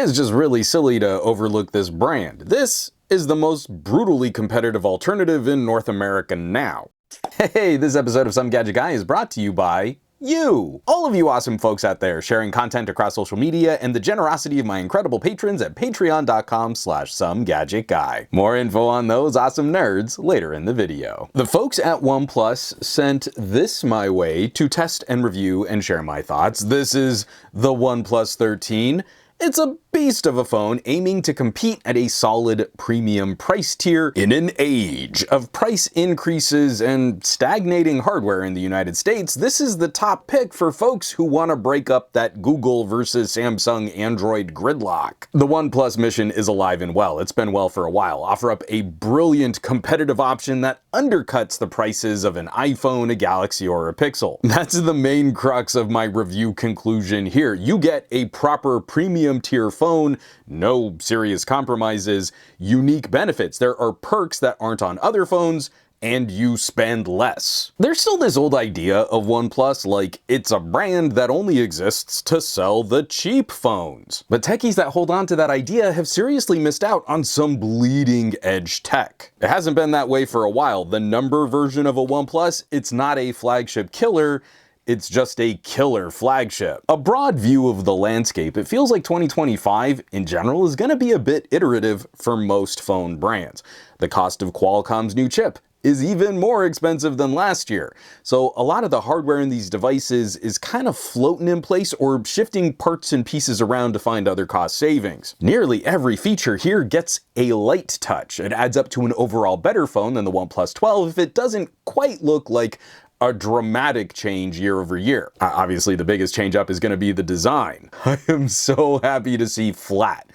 It's just really silly to overlook this brand. This is the most brutally competitive alternative in North America now. Hey, this episode of Some Gadget Guy is brought to you by you! All of you awesome folks out there sharing content across social media and the generosity of my incredible patrons at patreon.com/SomeGadgetGuy. More info on those awesome nerds later in the video. The folks at OnePlus sent this my way to test and review and share my thoughts. This is the OnePlus 13. It's a beast of a phone aiming to compete at a solid premium price tier in an age of price increases and stagnating hardware in the United States. This is the top pick for folks who want to break up that Google versus Samsung Android gridlock. The OnePlus mission is alive and well. It's been well for a while. Offer up a brilliant competitive option that undercuts the prices of an iPhone, a Galaxy, or a Pixel. That's the main crux of my review conclusion here. You get a proper premium tier phone, no serious compromises, unique benefits. There are perks that aren't on other phones, and you spend less. There's still this old idea of OnePlus like it's a brand that only exists to sell the cheap phones. But techies that hold on to that idea have seriously missed out on some bleeding edge tech. It hasn't been that way for a while. The number version of a OnePlus, it's not a flagship killer, it's just a killer flagship. A broad view of the landscape, it feels like 2025 in general is going to be a bit iterative for most phone brands. The cost of Qualcomm's new chip is even more expensive than last year. So a lot of the hardware in these devices is kind of floating in place or shifting parts and pieces around to find other cost savings. Nearly every feature here gets a light touch. It adds up to an overall better phone than the OnePlus 12 if it doesn't quite look like a dramatic change year over year. Obviously, the biggest change up is going to be the design. I am so happy to see flat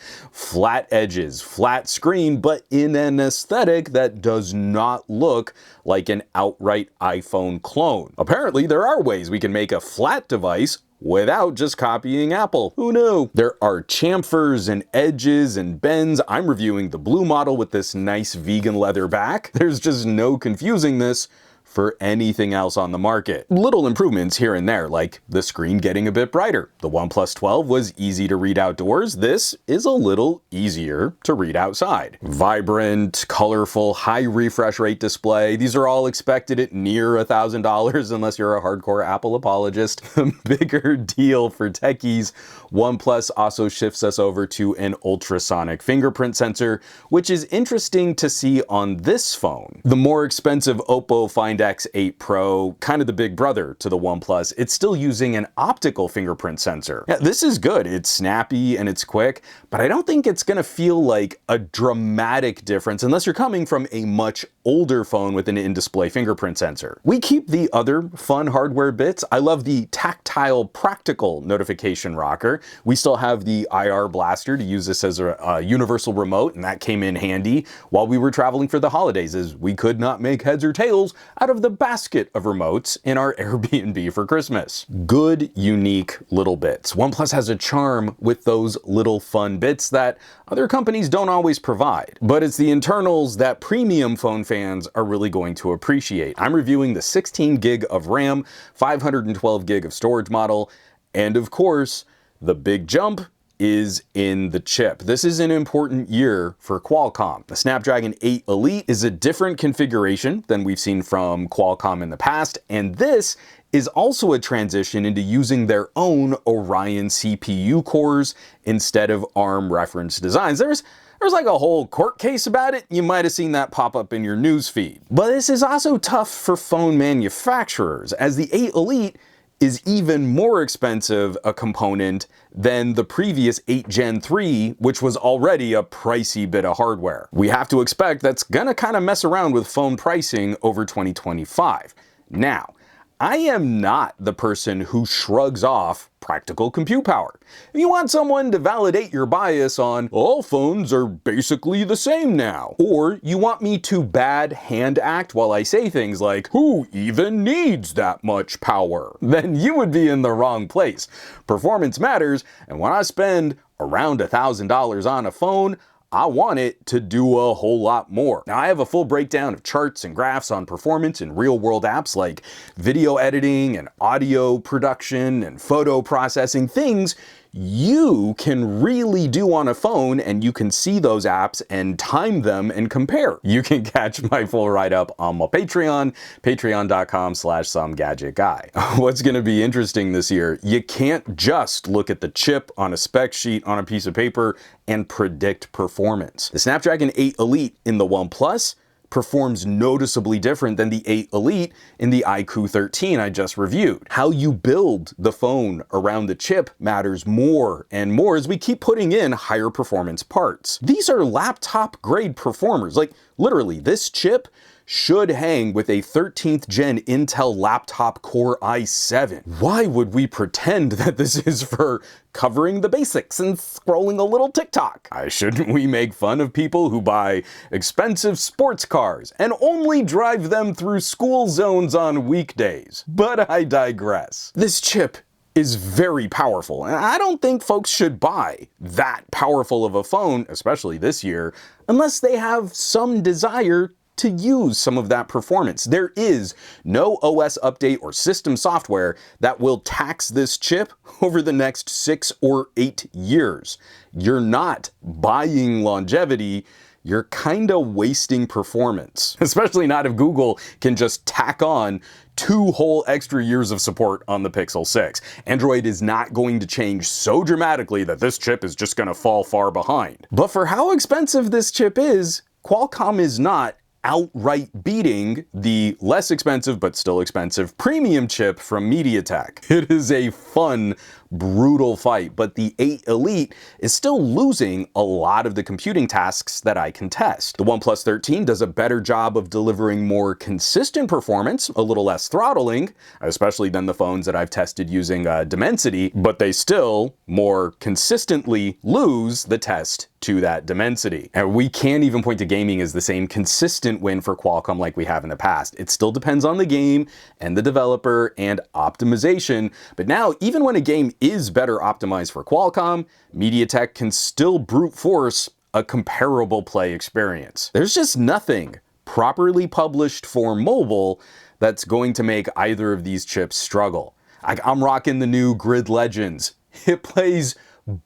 edges, flat screen, but in an aesthetic that does not look like an outright iPhone clone. Apparently, there are ways we can make a flat device without just copying Apple. Who knew? There are chamfers and edges and bends. I'm reviewing the blue model with this nice vegan leather back. There's just no confusing this for anything else on the market. Little improvements here and there, like the screen getting a bit brighter. The OnePlus 12 was easy to read outdoors. This is a little easier to read outside. Vibrant, colorful, high refresh rate display. These are all expected at near $1,000 unless you're a hardcore Apple apologist. Bigger deal for techies. OnePlus also shifts us over to an ultrasonic fingerprint sensor, which is interesting to see on this phone. The more expensive Oppo Find X8 Pro, kind of the big brother to the OnePlus, it's still using an optical fingerprint sensor. Yeah, this is good. It's snappy and it's quick, but I don't think it's going to feel like a dramatic difference unless you're coming from a much older phone with an in-display fingerprint sensor. We keep the other fun hardware bits. I love the tactile practical notification rocker. We still have the IR blaster to use this as a universal remote, and that came in handy while we were traveling for the holidays, as we could not make heads or tails out of the basket of remotes in our Airbnb for Christmas. Good, unique little bits. OnePlus has a charm with those little fun bits that other companies don't always provide. But it's the internals that premium phone fans are really going to appreciate. I'm reviewing the 16 gig of RAM, 512 gig of storage model, and of course, the big jump is in the chip. This is an important year for Qualcomm. The Snapdragon 8 Elite is a different configuration than we've seen from Qualcomm in the past, and this is also a transition into using their own Orion CPU cores instead of ARM reference designs. There's like a whole court case about it. You might have seen that pop up in your news feed. But this is also tough for phone manufacturers, as the 8 Elite is even more expensive a component than the previous 8 Gen 3, which was already a pricey bit of hardware. We have to expect that's gonna kind of mess around with phone pricing over 2025. Now, I am not the person who shrugs off practical compute power. If you want someone to validate your bias on all phones are basically the same now, or you want me to bad hand act while I say things like, who even needs that much power? Then you would be in the wrong place. Performance matters, and when I spend around $1,000 on a phone, I want it to do a whole lot more. Now, I have a full breakdown of charts and graphs on performance in real-world apps like video editing and audio production and photo processing, things you can really do on a phone, and you can see those apps and time them and compare. You can catch my full write-up on my Patreon, patreon.com/SomeGadgetGuy. What's going to be interesting this year, you can't just look at the chip on a spec sheet on a piece of paper and predict performance. The Snapdragon 8 Elite in the OnePlus performs noticeably different than the 8 Elite in the iQOO 13 I just reviewed. How you build the phone around the chip matters more and more as we keep putting in higher performance parts. These are laptop grade performers. Like literally, this chip should hang with a 13th gen Intel laptop Core i7. Why would we pretend that this is for covering the basics and scrolling a little TikTok? Shouldn't we make fun of people who buy expensive sports cars and only drive them through school zones on weekdays? But I digress. This chip is very powerful, and I don't think folks should buy that powerful of a phone, especially this year, unless they have some desire to use some of that performance. There is no OS update or system software that will tax this chip over the next 6 or 8 years. You're not buying longevity, you're kinda wasting performance. Especially not if Google can just tack on 2 whole extra years of support on the Pixel 6. Android is not going to change so dramatically that this chip is just gonna fall far behind. But for how expensive this chip is, Qualcomm is not outright beating the less expensive but still expensive premium chip from MediaTek. It is a fun, brutal fight, but the 8 Elite is still losing a lot of the computing tasks that I can test. The OnePlus 13 does a better job of delivering more consistent performance, a little less throttling, especially than the phones that I've tested using Dimensity, but they still more consistently lose the test to that Dimensity. And we can't even point to gaming as the same consistent win for Qualcomm like we have in the past. It still depends on the game and the developer and optimization, but now even when a game is better optimized for Qualcomm, MediaTek can still brute force a comparable play experience. There's just nothing properly published for mobile that's going to make either of these chips struggle. I'm rocking the new Grid Legends. It plays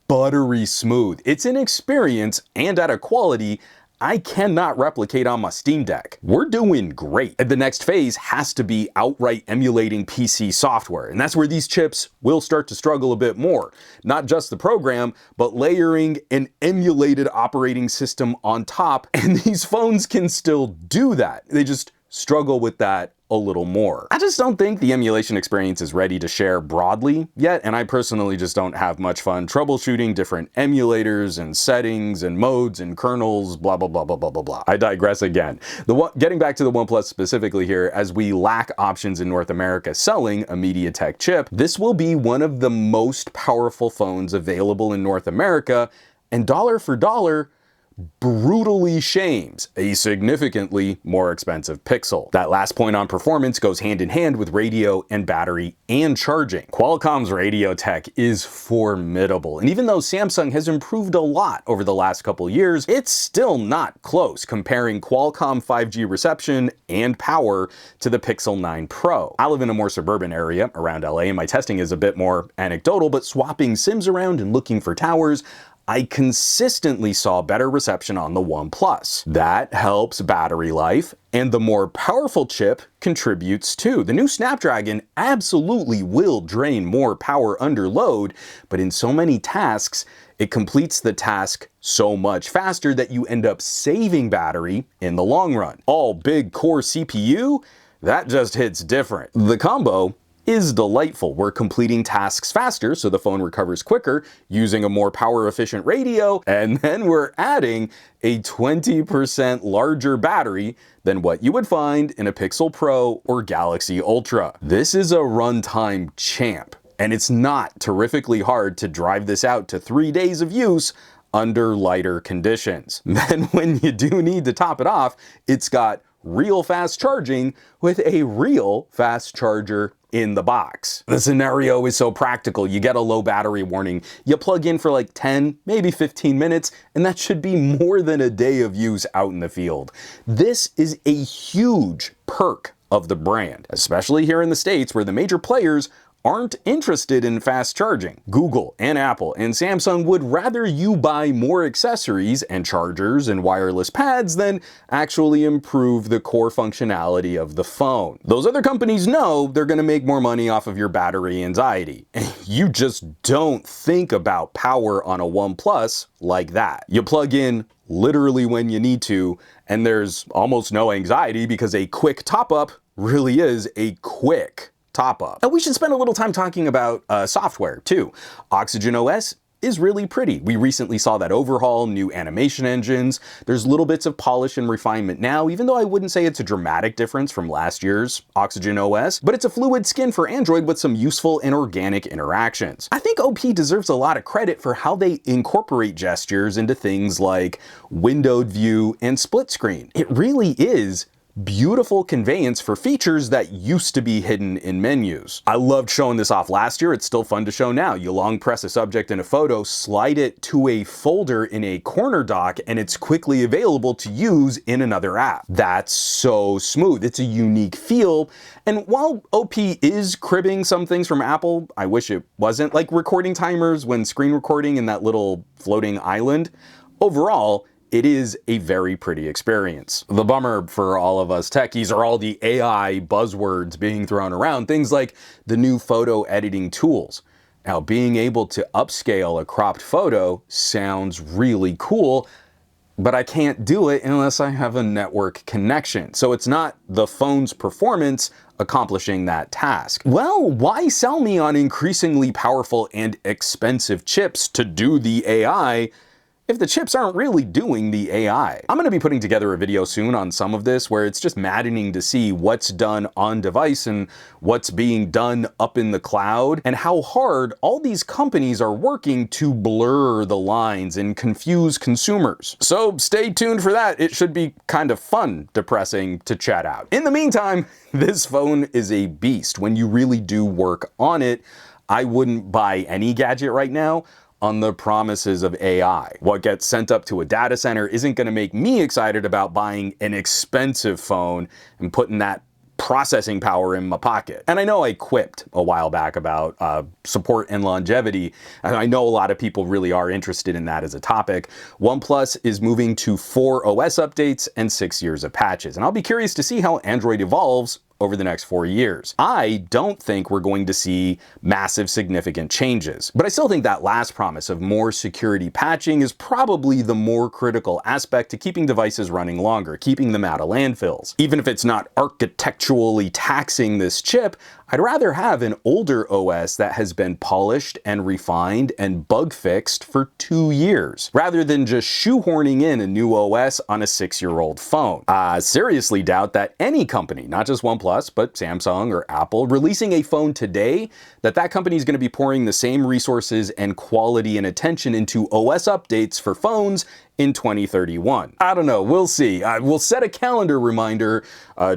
buttery smooth. It's an experience and at a quality I cannot replicate on my Steam Deck. We're doing great. The next phase has to be outright emulating PC software, and that's where these chips will start to struggle a bit more. Not just the program, but layering an emulated operating system on top, and these phones can still do that. They just struggle with that a little more. I just don't think the emulation experience is ready to share broadly yet, and I personally just don't have much fun troubleshooting different emulators and settings and modes and kernels, blah, blah, blah, blah, blah, blah, blah. I digress again. Getting back to the OnePlus specifically here, as we lack options in North America selling a MediaTek chip, this will be one of the most powerful phones available in North America, and dollar for dollar, brutally shames a significantly more expensive Pixel. That last point on performance goes hand in hand with radio and battery and charging. Qualcomm's radio tech is formidable, and even though Samsung has improved a lot over the last couple years, it's still not close comparing Qualcomm 5G reception and power to the Pixel 9 Pro. I live in a more suburban area around LA, and my testing is a bit more anecdotal, but swapping SIMs around and looking for towers, I consistently saw better reception on the OnePlus. That helps battery life, and the more powerful chip contributes too. The new Snapdragon absolutely will drain more power under load, but in so many tasks, it completes the task so much faster that you end up saving battery in the long run. All big core CPU, that just hits different. The combo is delightful. We're completing tasks faster, so the phone recovers quicker, using a more power-efficient radio, and then we're adding a 20% larger battery than what you would find in a Pixel Pro or Galaxy Ultra. This is a runtime champ, and it's not terrifically hard to drive this out to 3 days of use under lighter conditions. Then when you do need to top it off, it's got real fast charging with a real fast charger in the box. The scenario is so practical. You get a low battery warning, you plug in for like 10, maybe 15 minutes, and that should be more than a day of use out in the field. This is a huge perk of the brand, especially here in the States where the major players aren't interested in fast charging. Google and Apple and Samsung would rather you buy more accessories and chargers and wireless pads than actually improve the core functionality of the phone. Those other companies know they're going to make more money off of your battery anxiety. And you just don't think about power on a OnePlus like that. You plug in literally when you need to, and there's almost no anxiety because a quick top-up really is a quick top-up. And we should spend a little time talking about software too. Oxygen OS is really pretty. We recently saw that overhaul, new animation engines. There's little bits of polish and refinement now, even though I wouldn't say it's a dramatic difference from last year's Oxygen OS, but it's a fluid skin for Android with some useful and organic interactions. I think OP deserves a lot of credit for how they incorporate gestures into things like windowed view and split screen. It really is beautiful conveyance for features that used to be hidden in menus. I loved showing this off last year. It's still fun to show now. You long press a subject in a photo, slide it to a folder in a corner dock, and it's quickly available to use in another app. That's so smooth. It's a unique feel. And while OP is cribbing some things from Apple, I wish it wasn't, like recording timers when screen recording in that little floating island. Overall, it is a very pretty experience. The bummer for all of us techies are all the AI buzzwords being thrown around, things like the new photo editing tools. Now, being able to upscale a cropped photo sounds really cool, but I can't do it unless I have a network connection. So it's not the phone's performance accomplishing that task. Well, why sell me on increasingly powerful and expensive chips to do the AI if the chips aren't really doing the AI? I'm gonna be putting together a video soon on some of this where it's just maddening to see what's done on device and what's being done up in the cloud, and how hard all these companies are working to blur the lines and confuse consumers. So stay tuned for that. It should be kind of fun, depressing to chat out. In the meantime, this phone is a beast when you really do work on it. I wouldn't buy any gadget right now on the promises of AI. What gets sent up to a data center isn't going to make me excited about buying an expensive phone and putting that processing power in my pocket. And I know I quipped a while back about support and longevity, and I know a lot of people really are interested in that as a topic. OnePlus is moving to 4 OS updates and 6 years of patches, and I'll be curious to see how Android evolves over the next 4 years. I don't think we're going to see massive significant changes, but I still think that last promise of more security patching is probably the more critical aspect to keeping devices running longer, keeping them out of landfills. Even if it's not architecturally taxing this chip, I'd rather have an older OS that has been polished and refined and bug fixed for 2 years, rather than just shoehorning in a new OS on a 6-year-old phone. I seriously doubt that any company, not just OnePlus, but Samsung or Apple, releasing a phone today, that company is going to be pouring the same resources and quality and attention into OS updates for phones in 2031. I don't know, we'll see. We'll set a calendar reminder,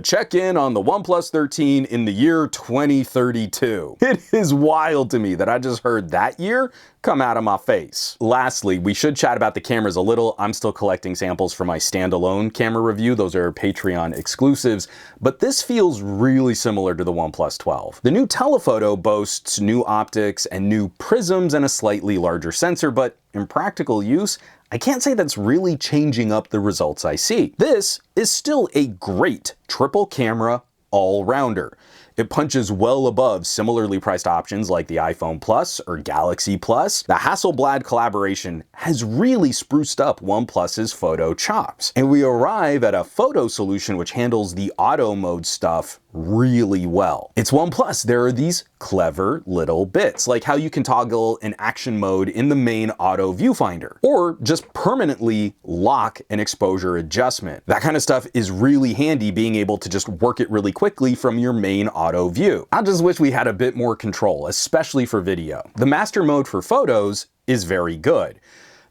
check in on the OnePlus 13 in the year 2032. It is wild to me that I just heard that year come out of my face. Lastly, we should chat about the cameras a little. I'm still collecting samples for my standalone camera review. Those are Patreon exclusives, but this feels really similar to the OnePlus 12. The new telephoto boasts new optics and new prisms and a slightly larger sensor, but in practical use, I can't say that's really changing up the results I see. This is still a great triple camera all-rounder. It punches well above similarly priced options like the iPhone Plus or Galaxy Plus. The Hasselblad collaboration has really spruced up OnePlus's photo chops, and we arrive at a photo solution which handles the auto mode stuff really well. It's OnePlus. There are these clever little bits, like how you can toggle an action mode in the main auto viewfinder, or just permanently lock an exposure adjustment. That kind of stuff is really handy, being able to just work it really quickly from your main auto view. I just wish we had a bit more control, especially for video. The master mode for photos is very good.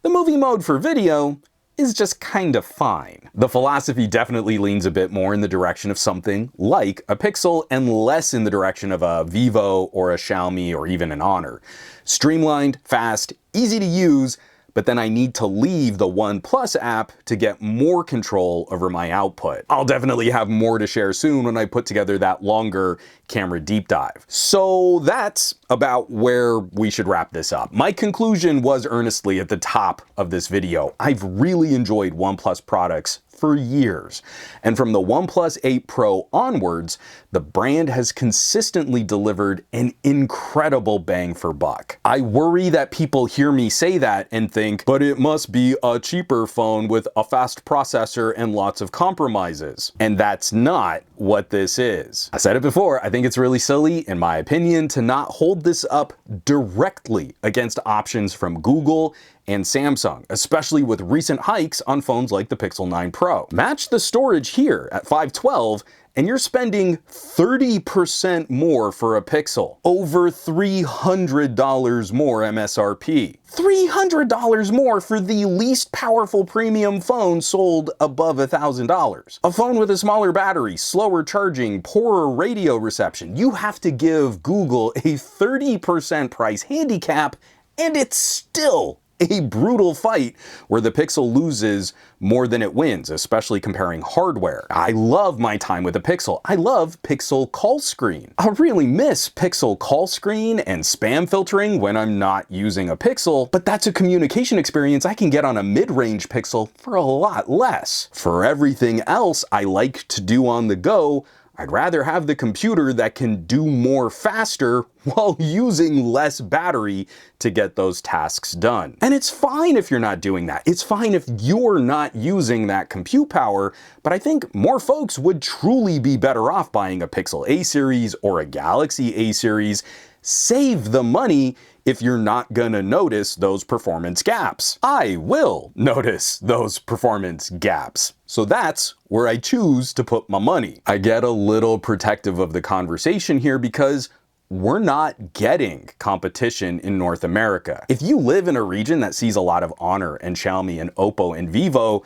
The movie mode for video is just kind of fine. The philosophy definitely leans a bit more in the direction of something like a Pixel and less in the direction of a Vivo or a Xiaomi or even an Honor. Streamlined, fast, easy to use, but then I need to leave the OnePlus app to get more control over my output. I'll definitely have more to share soon when I put together that longer camera deep dive. So that's about where we should wrap this up. My conclusion was earnestly at the top of this video. I've really enjoyed OnePlus products for years. And from the OnePlus 8 Pro onwards, the brand has consistently delivered an incredible bang for buck. I worry that people hear me say that and think, but it must be a cheaper phone with a fast processor and lots of compromises. And that's not what this is. I said it before, I think it's really silly, in my opinion, to not hold this up directly against options from Google and Samsung, especially with recent hikes on phones like the Pixel 9 Pro. Match the storage here at 512 and you're spending 30% more for a Pixel. Over $300 more MSRP. $300 more for the least powerful premium phone sold above $1,000. A phone with a smaller battery, slower charging, poorer radio reception. You have to give Google a 30% price handicap, and it's still a brutal fight where the Pixel loses more than it wins, especially comparing hardware. I love my time with the Pixel. I love Pixel call screen. I really miss Pixel call screen and spam filtering when I'm not using a Pixel, but that's a communication experience I can get on a mid-range Pixel for a lot less. For everything else I like to do on the go, I'd rather have the computer that can do more faster while using less battery to get those tasks done. And it's fine if you're not doing that. It's fine if you're not using that compute power, but I think more folks would truly be better off buying a Pixel A series or a Galaxy A series. Save the money if you're not gonna notice those performance gaps. I will notice those performance gaps. So that's where I choose to put my money. I get a little protective of the conversation here because we're not getting competition in North America. If you live in a region that sees a lot of Honor and Xiaomi and Oppo and Vivo,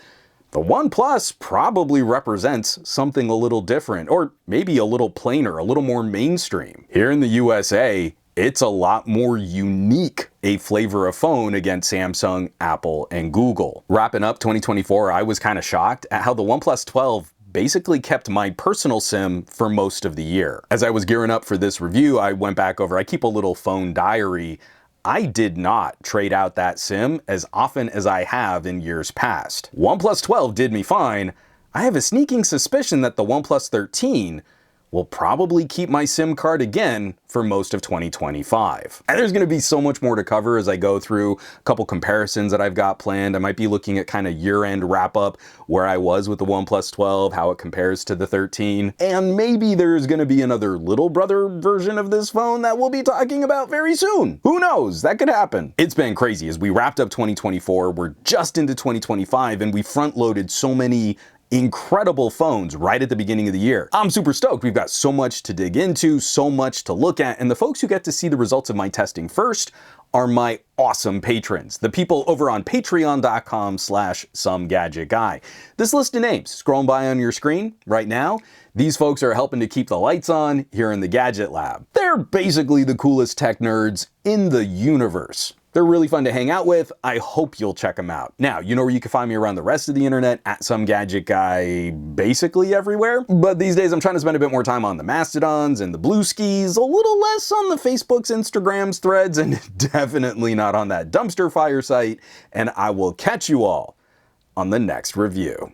the OnePlus probably represents something a little different, or maybe a little plainer, a little more mainstream. Here in the USA, it's a lot more unique a flavor of phone against Samsung, Apple, and Google. Wrapping up 2024, I was kind of shocked at how the OnePlus 12 basically kept my personal SIM for most of the year. As I was gearing up for this review, I went back over, I keep a little phone diary. I did not trade out that SIM as often as I have in years past. OnePlus 12 did me fine. I have a sneaking suspicion that the OnePlus 13 will probably keep my SIM card again for most of 2025. And there's gonna be so much more to cover as I go through a couple comparisons that I've got planned. I might be looking at kind of year-end wrap-up where I was with the OnePlus 12, how it compares to the 13, and maybe there's gonna be another little brother version of this phone that we'll be talking about very soon. Who knows? That could happen. It's been crazy. As we wrapped up 2024, we're just into 2025, and we front-loaded so many incredible phones right at the beginning of the year. I'm super stoked. We've got so much to dig into, so much to look at, and the folks who get to see the results of my testing first are my awesome patrons, the people over on patreon.com/SomeGadgetGuy. This list of names scrolling by on your screen right now, these folks are helping to keep the lights on here in the Gadget Lab. They're basically the coolest tech nerds in the universe. They're really fun to hang out with. I hope you'll check them out. Now, you know where you can find me around the rest of the internet, at SomeGadgetGuy, basically everywhere. But these days I'm trying to spend a bit more time on the Mastodons and the Blue Skis, a little less on the Facebooks, Instagrams, Threads, and definitely not on that dumpster fire site. And I will catch you all on the next review.